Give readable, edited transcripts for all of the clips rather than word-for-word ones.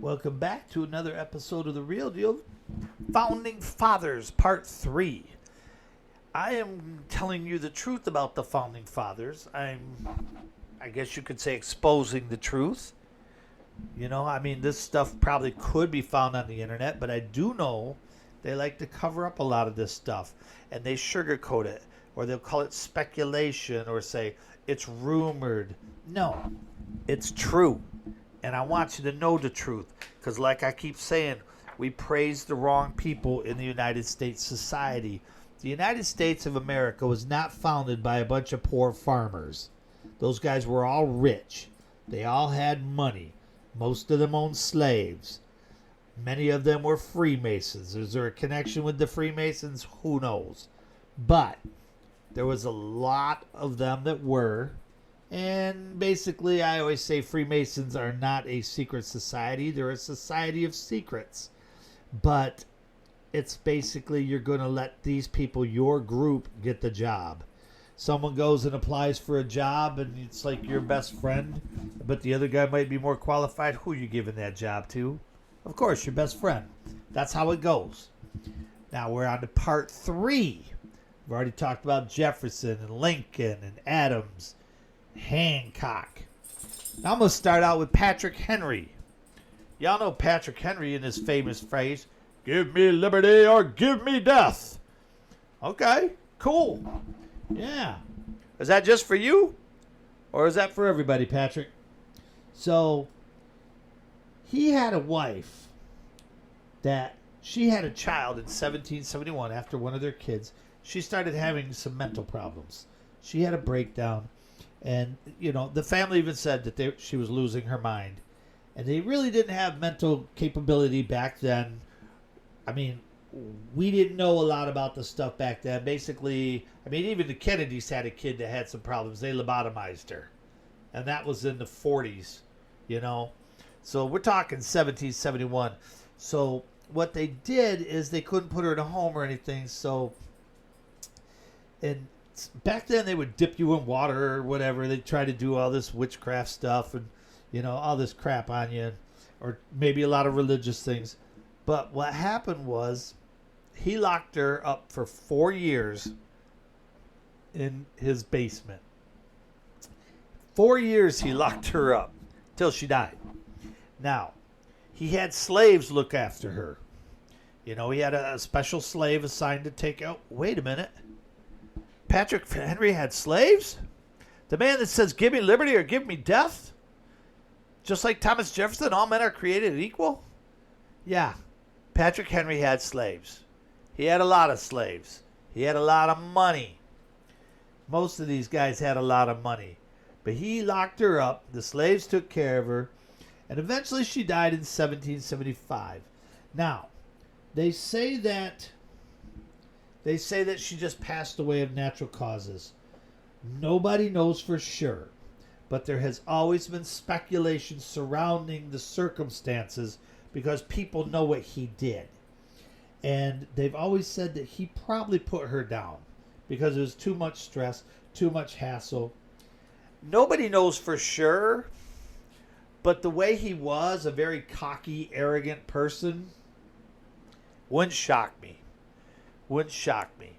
Welcome back to another episode of The Real Deal, Founding Fathers, Part 3. I am telling you the truth about the Founding Fathers. I guess you could say exposing the truth. This stuff probably could be found on the internet, but I do know they like to cover up a lot of this stuff, and they sugarcoat it, or they'll call it speculation, or say it's rumored. No, it's true. And I want you to know the truth, because like I keep saying, we praise the wrong people in the United States society. The United States of America was not founded by a bunch of poor farmers. Those guys were all rich. They all had money. Most of them owned slaves. Many of them were Freemasons. Is there a connection with the Freemasons? Who knows? But there was a lot of them that were. And basically, I always say Freemasons are not a secret society. They're a society of secrets. But it's basically you're going to let these people, your group, get the job. Someone goes and applies for a job, and it's like your best friend, but the other guy might be more qualified. Who are you giving that job to? Of course, your best friend. That's how it goes. Now we're on to part 3. We've already talked about Jefferson and Lincoln and Adams, Hancock. Now I'm going to start out with Patrick Henry. Y'all know Patrick Henry and his famous phrase, "Give me liberty or give me death." Okay, cool. Yeah. Is that just for you? Or is that for everybody, Patrick? So, he had a wife that she had a child in 1771 after one of their kids. She started having some mental problems. She had a breakdown. And, the family even said that she was losing her mind. And they really didn't have mental capability back then. We didn't know a lot about the stuff back then. Basically, even the Kennedys had a kid that had some problems. They lobotomized her. And that was in the 40s, So we're talking 1771. So what they did is they couldn't put her in a home or anything. So, and back then they would dip you in water or whatever. They'd try to do all this witchcraft stuff and, all this crap on you. Or maybe a lot of religious things. But what happened was he locked her up for 4 years in his basement. 4 years he locked her up till she died. Now, he had slaves look after her. He had a special slave assigned to take out. Wait a minute. Patrick Henry had slaves? The man that says, "Give me liberty or give me death"? Just like Thomas Jefferson, all men are created equal? Yeah, Patrick Henry had slaves. He had a lot of slaves. He had a lot of money. Most of these guys had a lot of money. But he locked her up. The slaves took care of her. And eventually she died in 1775. Now, they say that she just passed away of natural causes. Nobody knows for sure. But there has always been speculation surrounding the circumstances because people know what he did. And they've always said that he probably put her down because it was too much stress, too much hassle. Nobody knows for sure, but the way he was, a very cocky, arrogant person, wouldn't shock me. Wouldn't shock me.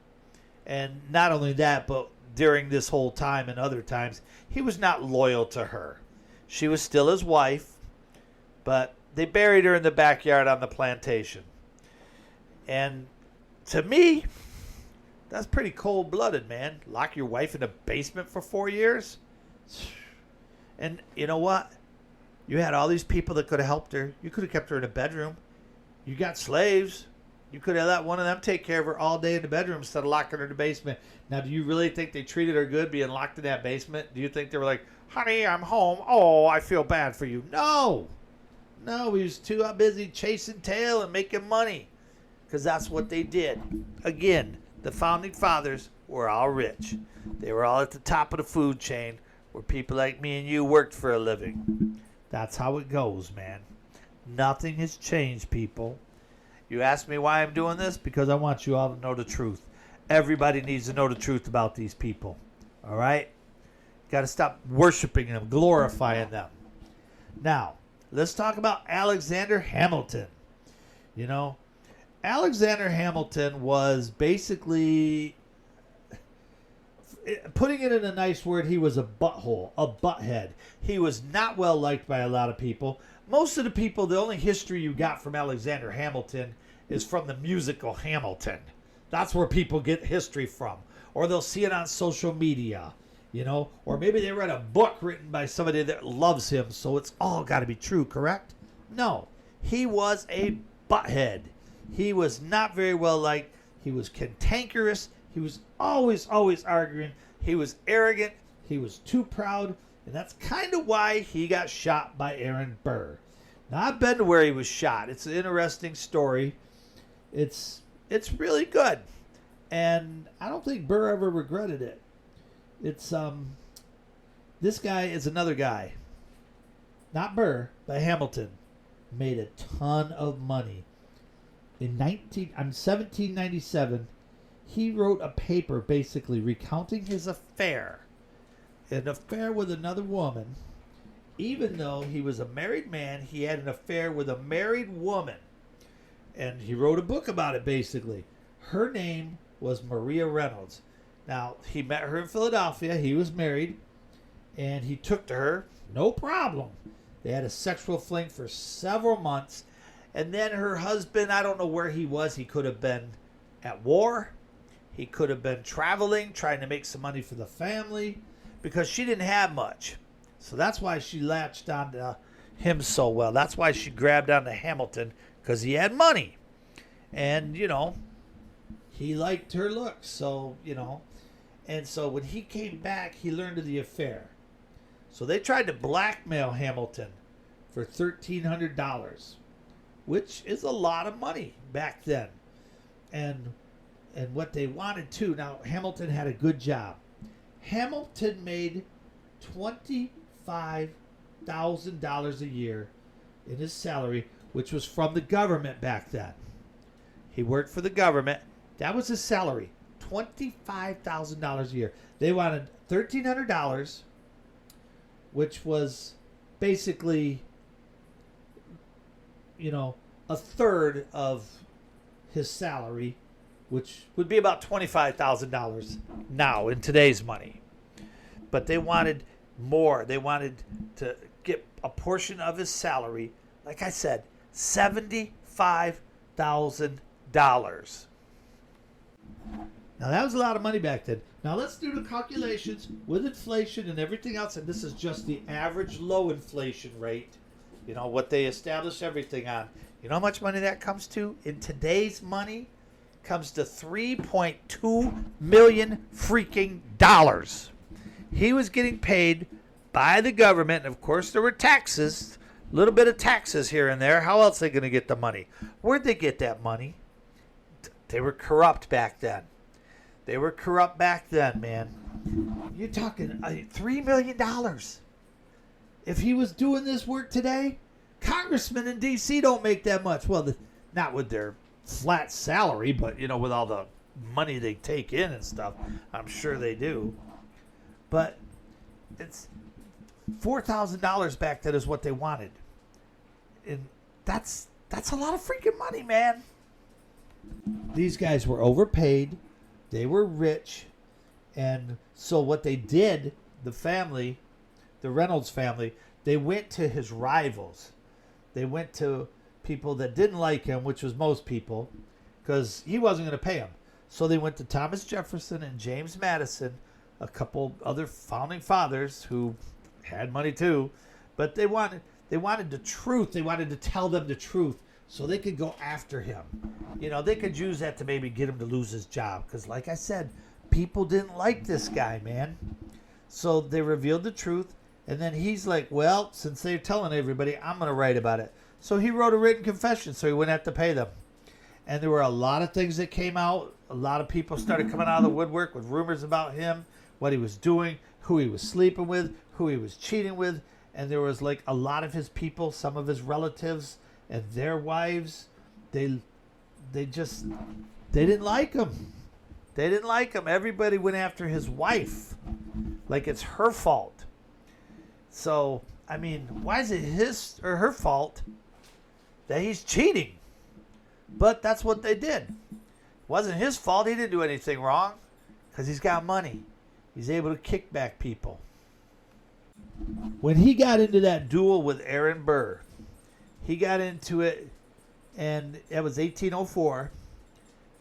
And not only that, but during this whole time and other times, he was not loyal to her. She was still his wife, but they buried her in the backyard on the plantation. And to me, that's pretty cold-blooded, man. Lock your wife in a basement for 4 years? And you know what? You had all these people that could have helped her. You could have kept her in a bedroom. You got slaves. You could have let one of them take care of her all day in the bedroom instead of locking her in the basement. Now, do you really think they treated her good being locked in that basement? Do you think they were like, "Honey, I'm home. Oh, I feel bad for you"? No. No, he was too busy chasing tail and making money. Because that's what they did. Again, the Founding Fathers were all rich. They were all at the top of the food chain where people like me and you worked for a living. That's how it goes, man. Nothing has changed, people. You ask me why I'm doing this? Because I want you all to know the truth. Everybody needs to know the truth about these people. All right? Got to stop worshiping them, glorifying them. Now, let's talk about Alexander Hamilton. You know, Alexander Hamilton was basically, putting it in a nice word, he was a butthole, a butthead. He was not well liked by a lot of people. Most of the people, the only history you got from Alexander Hamilton is from the musical Hamilton. That's where people get history from. Or they'll see it on social media, you know. Or maybe they read a book written by somebody that loves him, so it's all got to be true, correct? No. He was a butthead. He was not very well liked. He was cantankerous. He was always arguing. He was arrogant. He was too proud. And that's kind of why he got shot by Aaron Burr. Now, I've been to where he was shot. It's an interesting story. It's really good. And I don't think Burr ever regretted it. It's this guy is another guy. Not Burr, but Hamilton. Made a ton of money. In 1797, he wrote a paper basically recounting his affair. An affair with another woman. Even though he was a married man, he had an affair with a married woman. And he wrote a book about it, basically. Her name was Maria Reynolds. Now, he met her in Philadelphia. He was married. And he took to her. No problem. They had a sexual fling for several months. And then her husband, I don't know where he was. He could have been at war. He could have been traveling, trying to make some money for the family. Because she didn't have much. So that's why she latched onto him so well. That's why she grabbed onto Hamilton, because he had money. And, you know, he liked her looks. So, you know. And so when he came back, he learned of the affair. So they tried to blackmail Hamilton for $1,300, which is a lot of money back then. And what they wanted too. Now, Hamilton had a good job. Hamilton made $25,000 a year in his salary, which was from the government back then. He worked for the government. That was his salary, $25,000 a year. They wanted $1,300, which was basically, you know, a third of his salary, which would be about $25,000 now in today's money. But they wanted more. They wanted to get a portion of his salary. Like I said, $75,000. Now, that was a lot of money back then. Now, let's do the calculations with inflation and everything else. And this is just the average low inflation rate. You know, what they established everything on. You know how much money that comes to? In today's money, comes to $3.2 million freaking dollars. He was getting paid by the government, and of course there were taxes, a little bit of taxes here and there. How else are they going to get the money? Where'd they get that money? They were corrupt back then. They were corrupt back then, man. You're talking $3 million. If he was doing this work today, congressmen in D.C. don't make that much. Well, not with their flat salary, but, you know, with all the money they take in and stuff, I'm sure they do. But it's $4,000 back then is what they wanted. And that's a lot of freaking money, man. These guys were overpaid. They were rich. And so what they did, the family, the Reynolds family, they went to his rivals. They went to people that didn't like him, which was most people, because he wasn't going to pay them. So they went to Thomas Jefferson and James Madison, a couple other founding fathers who had money too, but they wanted the truth. They wanted to tell them the truth so they could go after him. You know, they could use that to maybe get him to lose his job, because like I said, people didn't like this guy, man. So they revealed the truth, and then he's like, well, since they're telling everybody, I'm going to write about it. So he wrote a written confession so he wouldn't have to pay them. And there were a lot of things that came out. A lot of people started coming out of the woodwork with rumors about him, what he was doing, who he was sleeping with, who he was cheating with. And there was like a lot of his people, some of his relatives and their wives, they didn't like him. They didn't like him. Everybody went after his wife like it's her fault. So I mean, why is it his or her fault that he's cheating? But that's what they did. It wasn't his fault. He didn't do anything wrong because he's got money. He's able to kick back people. When he got into that duel with Aaron Burr, he got into it, and it was 1804.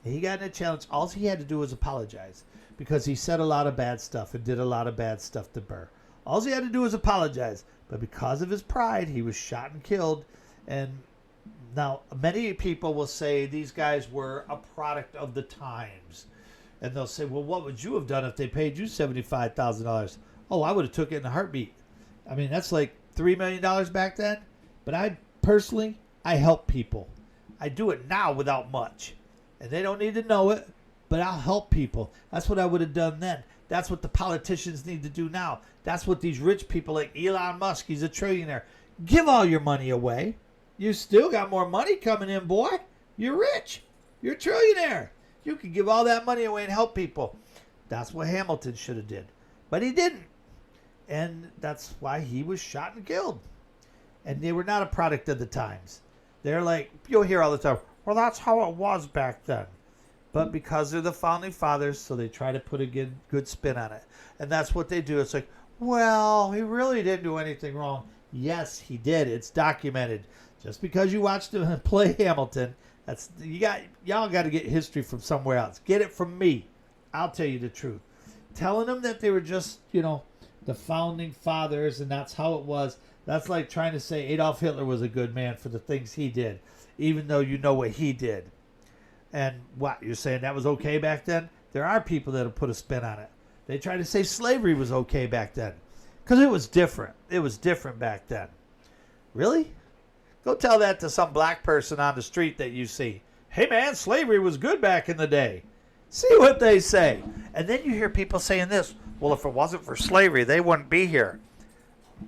He got in a challenge. All he had to do was apologize because he said a lot of bad stuff and did a lot of bad stuff to Burr. All he had to do was apologize. But because of his pride, he was shot and killed. And now many people will say these guys were a product of the times. And they'll say, well, what would you have done if they paid you $75,000? Oh, I would have took it in a heartbeat. I mean, that's like $3 million back then. But I personally, I help people. I do it now without much. And they don't need to know it, but I'll help people. That's what I would have done then. That's what the politicians need to do now. That's what these rich people like Elon Musk, he's a trillionaire. Give all your money away. You still got more money coming in, boy. You're rich. You're a trillionaire. You can give all that money away and help people. That's what Hamilton should have did. But he didn't. And that's why he was shot and killed. And they were not a product of the times. They're like, you'll hear all the time, well, that's how it was back then. But because they're the founding fathers, so they try to put a good spin on it. And that's what they do. It's like, well, he really didn't do anything wrong. Yes, he did. It's documented. Just because you watched him play Hamilton, y'all got to get history from somewhere else. Get it from me. I'll tell you the truth. Telling them that they were just, the founding fathers and that's how it was. That's like trying to say Adolf Hitler was a good man for the things he did, even though you know what he did. And what, you're saying that was okay back then? There are people that'll put a spin on it. They try to say slavery was okay back then because it was different. It was different back then. Really? Go tell that to some black person on the street that you see. Hey, man, slavery was good back in the day. See what they say. And then you hear people saying this. Well, if it wasn't for slavery, they wouldn't be here.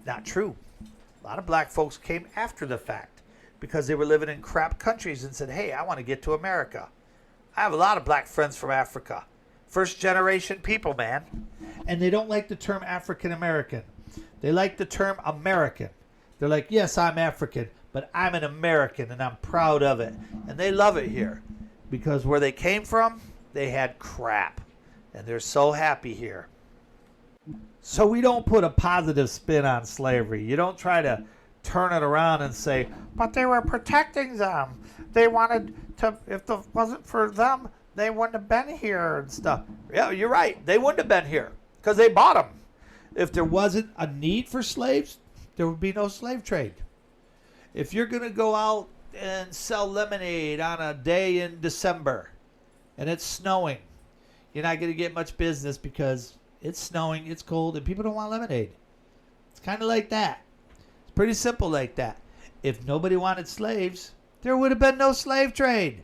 Not true. A lot of black folks came after the fact because they were living in crap countries and said, hey, I want to get to America. I have a lot of black friends from Africa. First generation people, man. And they don't like the term African American. They like the term American. They're like, yes, I'm African, but I'm an American and I'm proud of it. And they love it here because where they came from, they had crap. And they're so happy here. So we don't put a positive spin on slavery. You don't try to turn it around and say, but they were protecting them. They wanted to, if it wasn't for them, they wouldn't have been here and stuff. Yeah, you're right. They wouldn't have been here because they bought them. If there wasn't a need for slaves, there would be no slave trade. If you're going to go out and sell lemonade on a day in December and it's snowing, you're not going to get much business because it's snowing, it's cold, and people don't want lemonade. It's kind of like that. It's pretty simple like that. If nobody wanted slaves, there would have been no slave trade.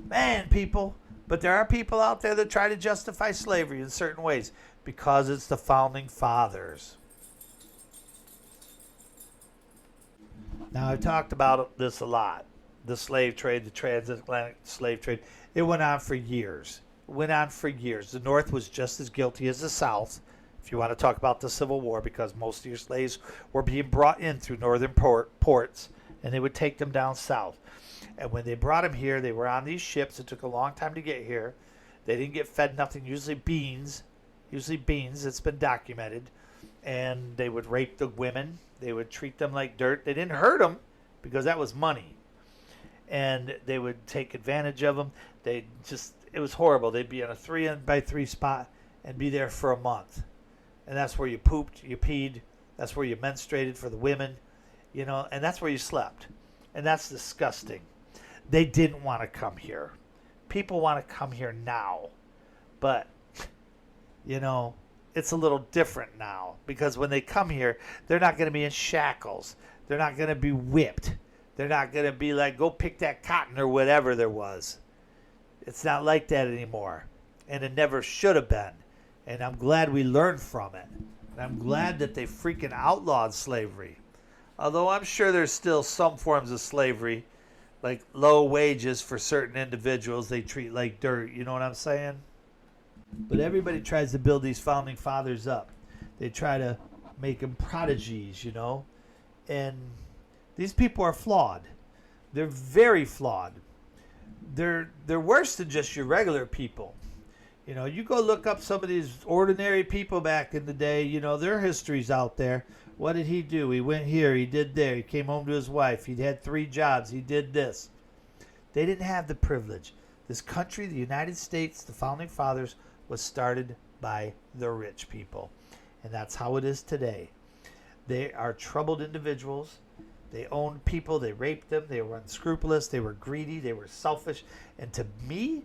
Man, people. But there are people out there that try to justify slavery in certain ways because it's the founding fathers. Now, I've talked about this a lot. The slave trade, the transatlantic slave trade. It went on for years. The North was just as guilty as the South, if you want to talk about the Civil War, because most of your slaves were being brought in through northern ports, and they would take them down south. And when they brought them here, they were on these ships. It took a long time to get here. They didn't get fed nothing, usually beans. It's been documented. And they would rape the women. They would treat them like dirt. They didn't hurt them because that was money. And they would take advantage of them. It was horrible. They'd be on a 3-by-3 spot and be there for a month. And that's where you pooped, you peed. That's where you menstruated for the women, and that's where you slept. And that's disgusting. They didn't want to come here. People want to come here now. But, it's a little different now. Because when they come here, they're not going to be in shackles. They're not going to be whipped. They're not going to be like, go pick that cotton or whatever there was. It's not like that anymore. And it never should have been. And I'm glad we learned from it. And I'm glad that they freaking outlawed slavery. Although I'm sure there's still some forms of slavery, like low wages for certain individuals they treat like dirt. You know what I'm saying? But everybody tries to build these founding fathers up. They try to make them prodigies, And these people are flawed. They're very flawed. They're worse than just your regular people. You know, you go look up some of these ordinary people back in the day, you know, their history's out there. What did he do? He went here, he did there, he came home to his wife, he had 3 jobs, he did this. They didn't have the privilege. This country, the United States, the Founding Fathers, was started by the rich people. And that's how it is today. They are troubled individuals. They owned people, they raped them, they were unscrupulous, they were greedy, they were selfish. And to me,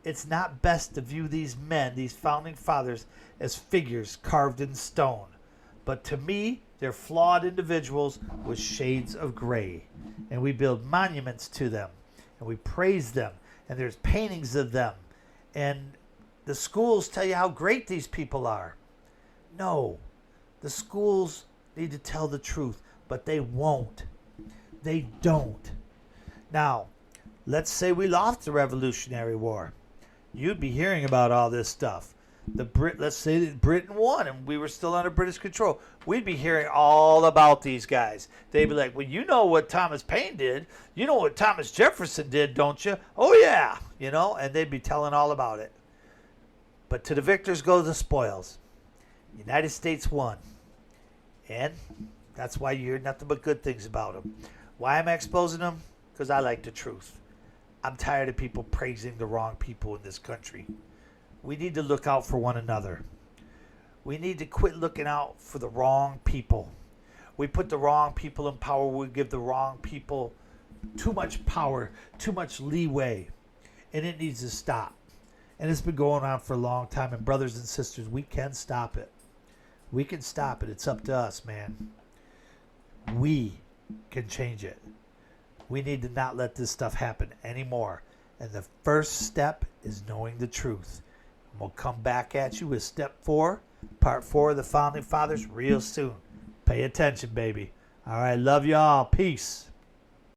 it's not best to view these men, these Founding Fathers, as figures carved in stone. But to me, they're flawed individuals with shades of gray. And we build monuments to them. And we praise them. And there's paintings of them. And the schools tell you how great these people are. No. The schools need to tell the truth. But they won't. They don't. Now, let's say we lost the Revolutionary War. You'd be hearing about all this stuff. Let's say that Britain won and we were still under British control. We'd be hearing all about these guys. They'd be like, well, you know what Thomas Paine did. You know what Thomas Jefferson did, don't you? Oh, yeah. You know, and they'd be telling all about it. But to the victors go the spoils. The United States won. And that's why you hear nothing but good things about them. Why am I exposing them? Because I like the truth. I'm tired of people praising the wrong people in this country. We need to look out for one another. We need to quit looking out for the wrong people. We put the wrong people in power. We give the wrong people too much power, too much leeway. And it needs to stop. And it's been going on for a long time. And brothers and sisters, we can stop it. We can stop it. It's up to us, man. We can change it. We need to not let this stuff happen anymore. And the first step is knowing the truth. And we'll come back at you with step 4, part 4 of the Founding Fathers real soon. Pay attention, baby. All right, love y'all. Peace.